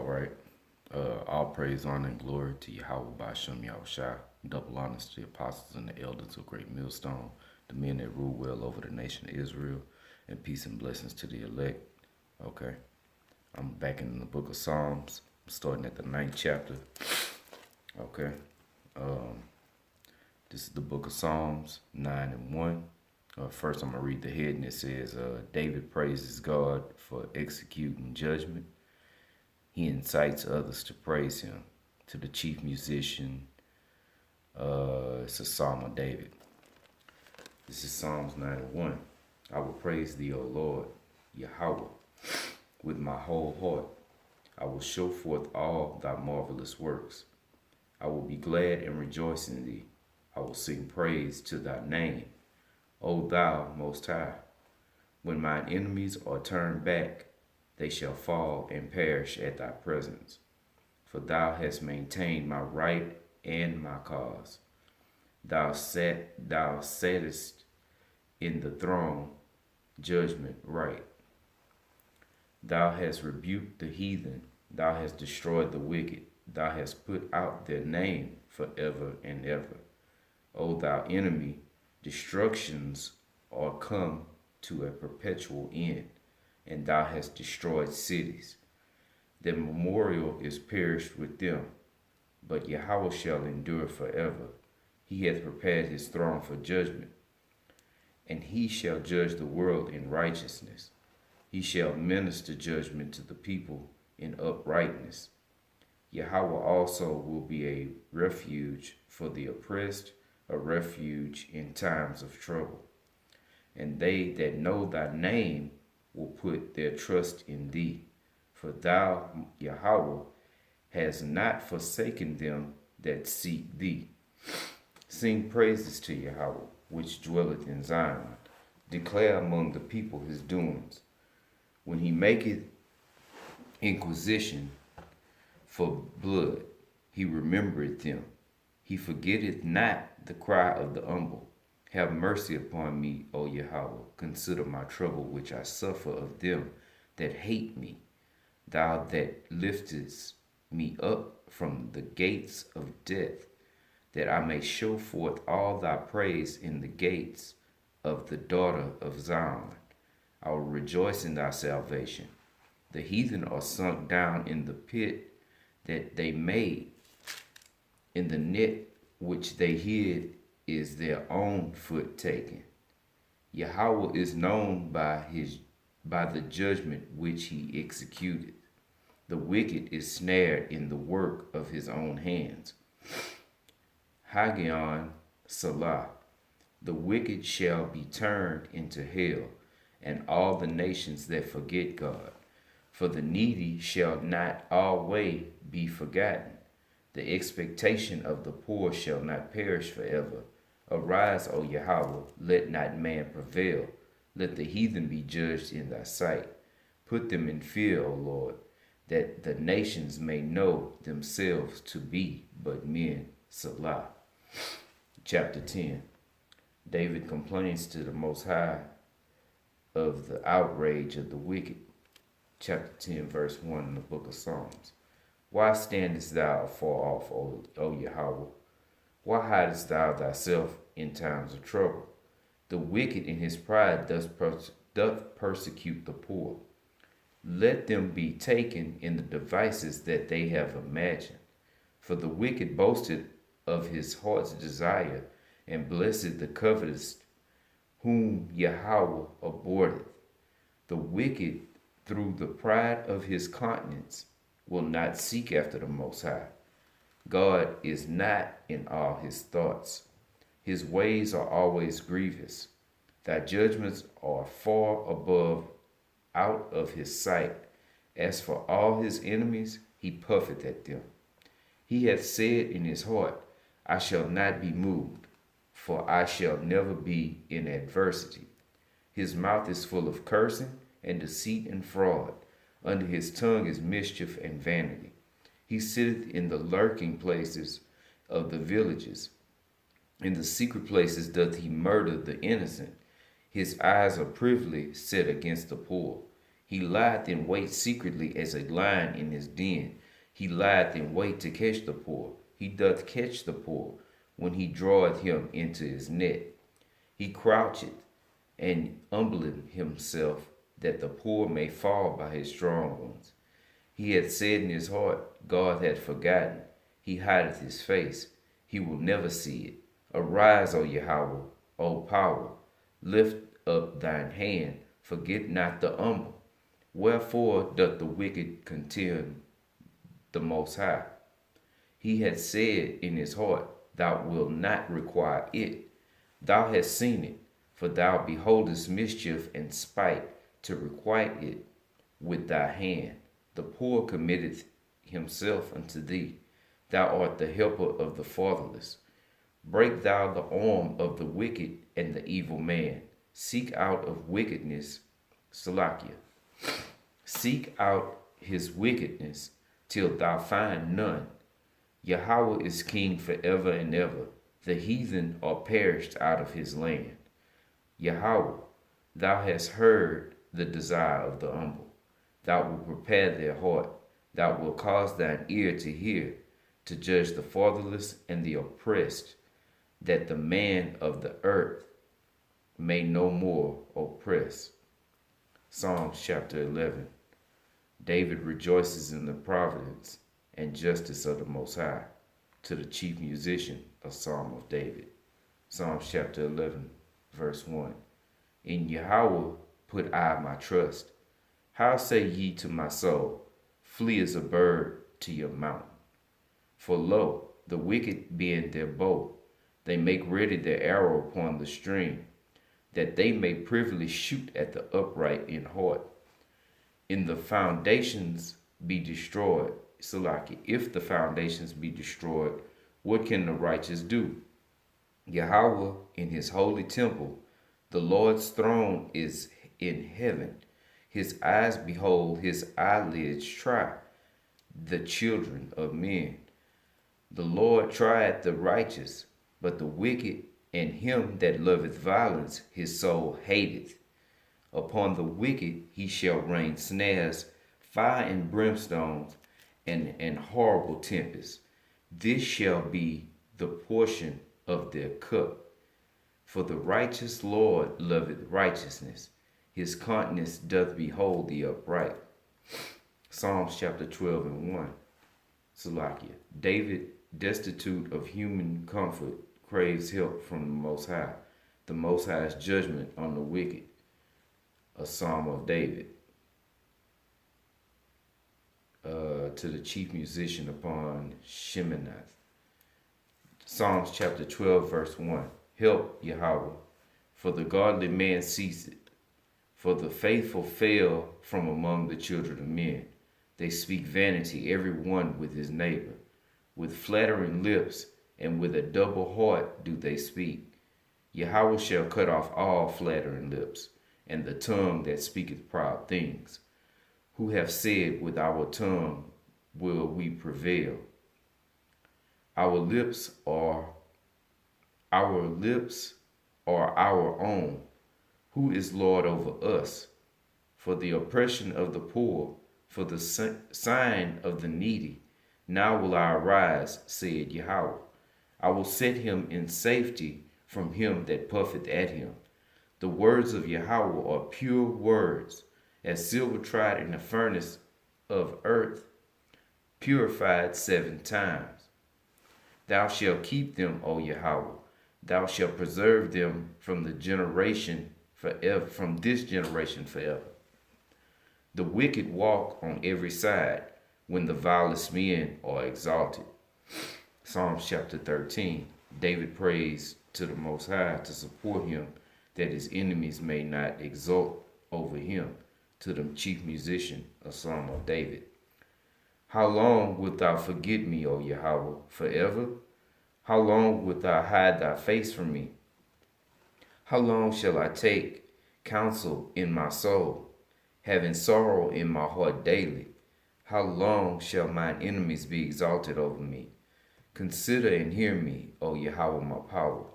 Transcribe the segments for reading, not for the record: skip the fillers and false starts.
right. All praise, honor, and glory to Yahawah by sham, Yahawashi. Double honors to the apostles and the elders of Greatmillstone, the men that rule well over the nation of Israel, and peace and blessings to the elect. Okay, I'm back in the book of Psalms, starting at the 9th chapter. Okay, um, this is the book of Psalms 9 and 1. First, I'm going to read the head, and it says, David praises God for executing judgment. He incites others to praise him. To the chief musician, it's a psalm of David. This is Psalms 91. I will praise thee, O Lord, Yahawah, with my whole heart. I will show forth all thy marvelous works. I will be glad and rejoice in thee. I will sing praise to thy name, O thou most high. When mine enemies are turned back, they shall fall and perish at thy presence. For thou hast maintained my right and my cause. Thou sattest in the throne judgment right. Thou hast rebuked the heathen. Thou hast destroyed the wicked. Thou hast put out their name forever and ever. O thou enemy, destructions are come to a perpetual end, and thou hast destroyed cities. Their memorial is perished with them, but Yahawah shall endure forever. He hath prepared his throne for judgment, and he shall judge the world in righteousness. He shall minister judgment to the people in uprightness. Yahawah also will be a refuge for the oppressed, a refuge in times of trouble. And they that know thy name will put their trust in thee. For thou, Yahawah, hast not forsaken them that seek thee. Sing praises to Yahawah, which dwelleth in Zion. Declare among the people his doings. When he maketh inquisition for blood, he remembereth them. He forgetteth not the cry of the humble. Have mercy upon me, O Yahawah. Consider my trouble which I suffer of them that hate me. Thou that liftest me up from the gates of death, that I may show forth all thy praise in the gates of the daughter of Zion. I will rejoice in thy salvation. The heathen are sunk down in the pit that they made. In the net which they hid is their own foot taken. Yahawah is known by the judgment which he executed. The wicked is snared in the work of his own hands. Hagion Salah. The wicked shall be turned into hell, and all the nations that forget God. For the needy shall not always be forgotten. The expectation of the poor shall not perish forever. Arise, O Yahawah, let not man prevail. Let the heathen be judged in thy sight. Put them in fear, O Lord, that the nations may know themselves to be but men. Salah. Chapter 10. David complains to the Most High of the outrage of the wicked. Chapter 10, verse 1 in the book of Psalms. Why standest thou far off, O Yahawah? Why hidest thou thyself in times of trouble? The wicked in his pride doth persecute the poor. Let them be taken in the devices that they have imagined. For the wicked boasted of his heart's desire, and blessed the covetous, whom Yahawah abhorreth. The wicked, through the pride of his countenance, will not seek after the Most High. God is not in all his thoughts. His ways are always grievous. Thy judgments are far above out of his sight. As for all his enemies, he puffeth at them. He hath said in his heart, I shall not be moved, for I shall never be in adversity. His mouth is full of cursing and deceit and fraud. Under his tongue is mischief and vanity. He sitteth in the lurking places of the villages. In the secret places doth he murder the innocent. His eyes are privily set against the poor. He lieth in wait secretly as a lion in his den. He lieth in wait to catch the poor. He doth catch the poor when he draweth him into his net. He croucheth and humbleth himself, that the poor may fall by his strong ones. He hath said in his heart, God hath forgotten. He hideth his face. He will never see it. Arise, O Yahawah, O power. Lift up thine hand. Forget not the humble. Wherefore doth the wicked contemn the Most High? He hath said in his heart, Thou wilt not require it. Thou hast seen it, for thou beholdest mischief and spite, to requite it with thy hand. The poor committeth himself unto thee. Thou art the helper of the fatherless. Break thou the arm of the wicked and the evil man. Seek out of wickedness, Salakia. Seek out his wickedness till thou find none. Yahawah is king forever and ever. The heathen are perished out of his land. Yahawah, thou hast heard the desire of the humble. Thou wilt prepare their heart. Thou wilt cause thine ear to hear, to judge the fatherless and the oppressed, that the man of the earth may no more oppress. Psalms chapter 11. David rejoices in the providence and justice of the Most High, to the chief musician, a psalm of David. Psalms chapter 11, verse 1. In Yahawah put I my trust. How say ye to my soul, Flee as a bird to your mountain? For lo, the wicked bend their bow, they make ready their arrow upon the string, that they may privily shoot at the upright in heart. In the foundations be destroyed, Salaki, if the foundations be destroyed, what can the righteous do? Yahawah in his holy temple, the Lord's throne is in heaven. His eyes behold, his eyelids try the children of men. The Lord trieth the righteous, but the wicked and him that loveth violence his soul hateth. Upon the wicked he shall rain snares, fire and brimstones, and horrible tempests. This shall be the portion of their cup. For the righteous Lord loveth righteousness. His countenance doth behold the upright. Psalms chapter 12 and 1. Salakia. David, destitute of human comfort, craves help from the Most High. The Most High's judgment on the wicked. A psalm of David. To the chief musician upon Sheminath. Psalms chapter 12, verse 1. Help, Yahawah, for the godly man ceaseth. For the faithful fail from among the children of men. They speak vanity, every one with his neighbor. With flattering lips and with a double heart do they speak. Yahawah shall cut off all flattering lips, and the tongue that speaketh proud things. Who have said, with our tongue will we prevail. Our lips are our own. Who is Lord over us? For the oppression of the poor, for the sign of the needy. Now will I arise, said Yahawah. I will set him in safety from him that puffeth at him. The words of Yahawah are pure words, as silver tried in the furnace of earth, purified 7 times. Thou shalt keep them, O Yahawah. Thou shalt preserve them from the generation forever, from this generation forever. The wicked walk on every side when the vilest men are exalted. Psalms chapter 13. David prays to the Most High to support him, that his enemies may not exult over him. To the chief musician, a psalm of David. How long wilt thou forget me, O Yahawah, forever? How long wilt thou hide thy face from me? How long shall I take counsel in my soul, having sorrow in my heart daily? How long shall mine enemies be exalted over me? Consider and hear me, O Yahawah, my power.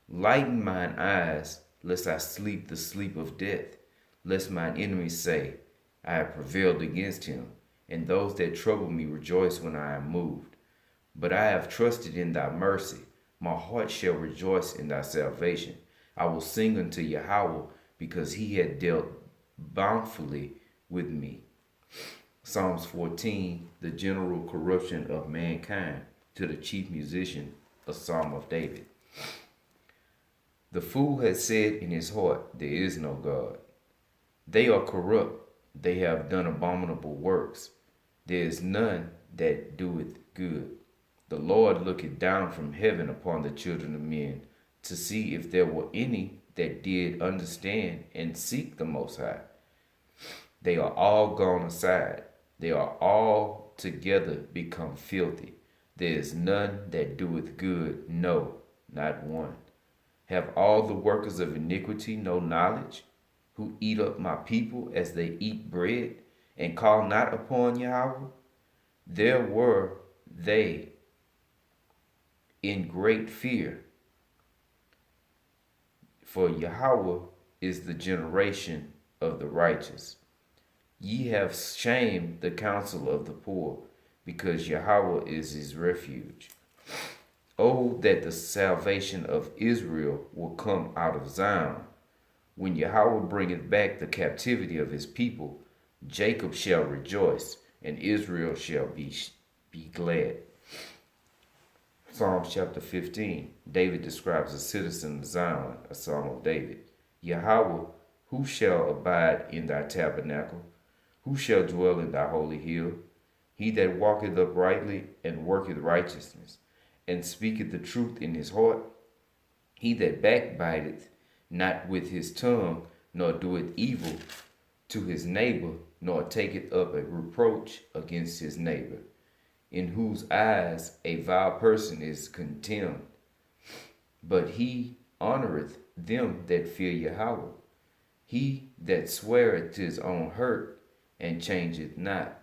Lighten mine eyes, lest I sleep the sleep of death, lest mine enemies say, I have prevailed against him, and those that trouble me rejoice when I am moved. But I have trusted in thy mercy. My heart shall rejoice in thy salvation. I will sing unto Yahawah, because he had dealt bountifully with me. Psalms 14, the general corruption of mankind, to the chief musician, a psalm of David. The fool has said in his heart, there is no God. They are corrupt, they have done abominable works. There is none that doeth good. The Lord looketh down from heaven upon the children of men, to see if there were any that did understand and seek the Most High. They are all gone aside. They are all together become filthy. There is none that doeth good, no, not one. Have all the workers of iniquity no knowledge, who eat up my people as they eat bread, and call not upon Yahweh? There were they in great fear, for Yahweh is the generation of the righteous. Ye have shamed the counsel of the poor, because Yahweh is his refuge. Oh, that the salvation of Israel will come out of Zion. When Yahweh bringeth back the captivity of his people, Jacob shall rejoice, and Israel shall be glad. Psalms chapter 15. David describes a citizen of Zion, a psalm of David. Yahweh, who shall abide in thy tabernacle? Who shall dwell in thy holy hill? He that walketh uprightly and worketh righteousness, and speaketh the truth in his heart. He that backbiteth not with his tongue, nor doeth evil to his neighbor, nor taketh up a reproach against his neighbor, in whose eyes a vile person is contemned. But he honoreth them that fear Yahweh. He that sweareth to his own hurt, and changeth not.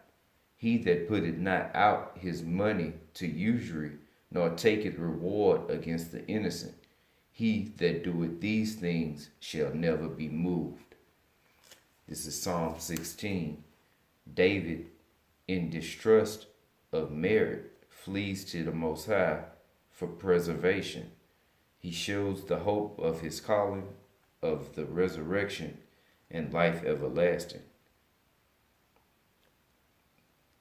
He that putteth not out his money to usury, nor taketh reward against the innocent. He that doeth these things shall never be moved. This is Psalm 16. David, in distrust of merit, flees to the Most High for preservation. He shows the hope of his calling, of the resurrection, and life everlasting.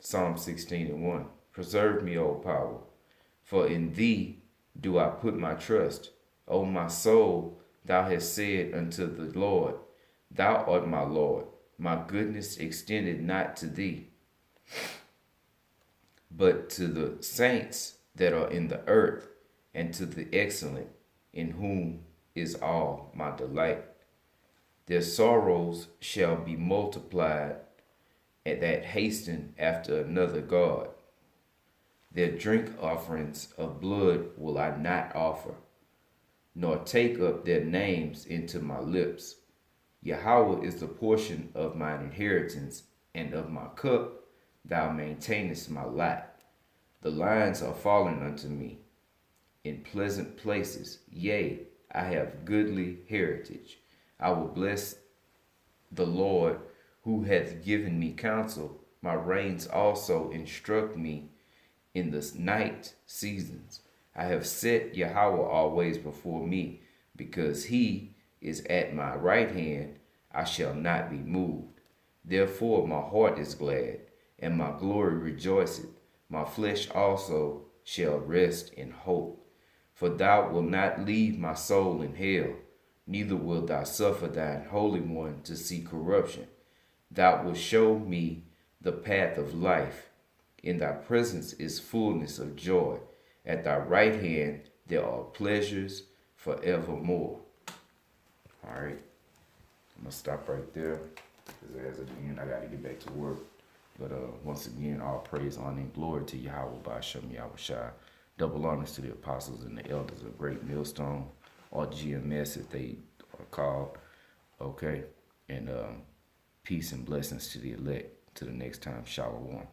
Psalm 16:1. Preserve me, O power, for in thee do I put my trust. O my soul, thou hast said unto the Lord, thou art my Lord. My goodness extended not to thee, but to the saints that are in the earth, and to the excellent, in whom is all my delight. Their sorrows shall be multiplied, and that hasten after another God. Their drink offerings of blood will I not offer, nor take up their names into my lips. Yahweh is the portion of mine inheritance, and of my cup thou maintainest my lot. The lines are fallen unto me in pleasant places. Yea, I have goodly heritage. I will bless the Lord, who hath given me counsel. My reins also instruct me in the night seasons. I have set Yahweh always before me, because he is at my right hand, I shall not be moved. Therefore my heart is glad, and my glory rejoiceth. My flesh also shall rest in hope. For thou wilt not leave my soul in hell, neither wilt thou suffer thine Holy One to see corruption. Thou wilt show me the path of life. In thy presence is fullness of joy. At thy right hand there are pleasures forevermore. All right, I'm going to stop right there, because as again, I got to get back to work. But once again, all praise, honor, and glory to Yahawah by Sham Yahawashi. Double honors to the apostles and the elders of Greatmillstone, or GMS if they are called. Okay, and peace and blessings to the elect. Till the next time, Shalom.